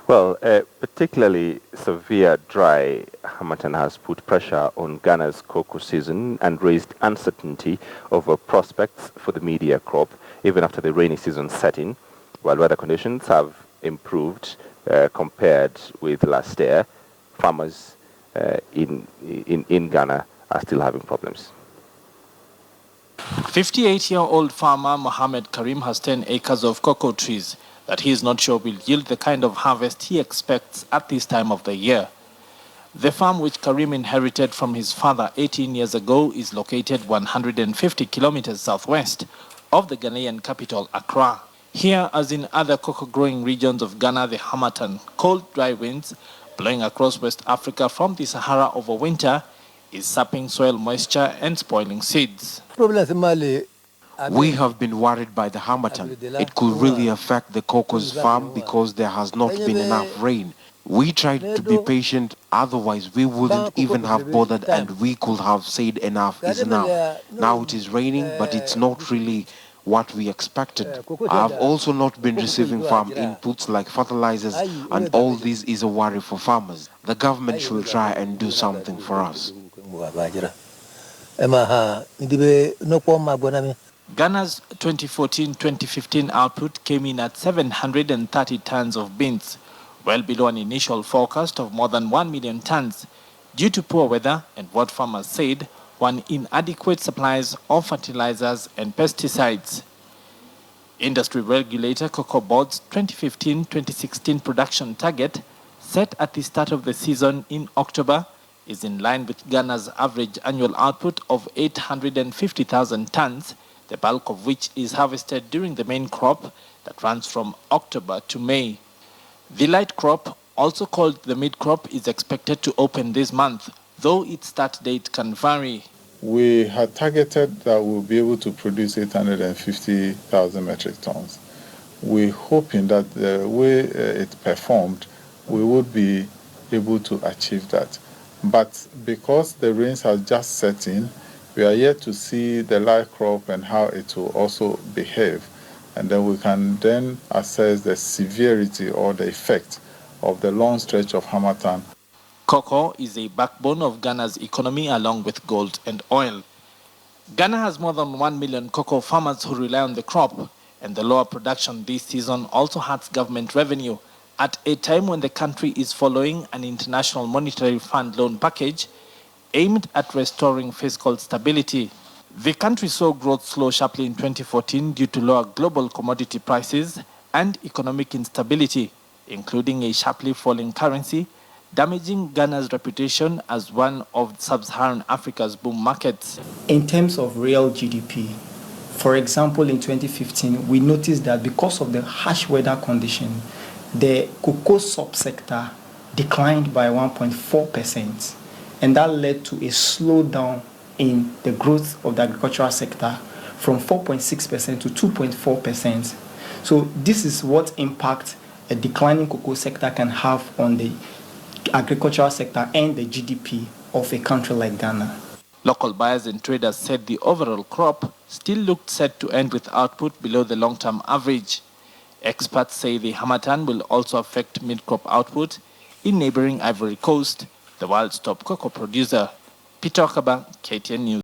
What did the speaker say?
Well, particularly severe dry harmattan has put pressure on Ghana's cocoa season and raised uncertainty over prospects for the media crop, even after the rainy season set in. While weather conditions have improved compared with last year, farmers in Ghana are still having problems. 58-year-old farmer Mohammed Karim has 10 acres of cocoa trees that he is not sure will yield the kind of harvest he expects at this time of the year. The farm, which Karim inherited from his father 18 years ago, is located 150 kilometers southwest of the Ghanaian capital, Accra. Here, as in other cocoa-growing regions of Ghana, the harmattan, cold, dry winds blowing across West Africa from the Sahara over winter is sapping soil moisture and spoiling seeds. We have been worried by the harmattan. It could really affect the cocoa's farm because there has not been enough rain. We tried to be patient, otherwise we wouldn't even have bothered and we could have said enough is enough. Now it is raining, but it's not really what we expected. I've also not been receiving farm inputs like fertilizers, and all this is a worry for farmers. The government should try and do something for us. Ghana's 2014-2015 output came in at 730 tons of beans, well below an initial forecast of more than 1 million tons, due to poor weather and what farmers said were inadequate supplies of fertilizers and pesticides. Industry regulator Cocoa Board's 2015-2016 production target, set at the start of the season in October, is in line with Ghana's average annual output of 850,000 tons, the bulk of which is harvested during the main crop that runs from October to May. The light crop, also called the mid-crop, is expected to open this month, though its start date can vary. We had targeted that we'll be able to produce 850,000 metric tons. We're hoping that the way it performed, we would be able to achieve that. But because the rains have just set in, we are yet to see the light crop and how it will also behave. And then we can then assess the severity or the effect of the long stretch of harmattan. Cocoa is a backbone of Ghana's economy along with gold and oil. Ghana has more than 1 million cocoa farmers who rely on the crop, and the lower production this season also hurts government revenue at a time when the country is following an International Monetary Fund loan package aimed at restoring fiscal stability. The country saw growth slow sharply in 2014 due to lower global commodity prices and economic instability, including a sharply falling currency, damaging Ghana's reputation as one of sub-Saharan Africa's boom markets. In terms of real GDP, for example, in 2015, we noticed that because of the harsh weather condition, the cocoa subsector declined by 1.4%, and that led to a slowdown in the growth of the agricultural sector from 4.6% to 2.4%. So this is what impact a declining cocoa sector can have on the agricultural sector and the GDP of a country like Ghana. Local buyers and traders said the overall crop still looked set to end with output below the long-term average. Experts say the harmattan will also affect mid-crop output in neighboring Ivory Coast, the world's top cocoa producer. Peter Wakaba, KTN News.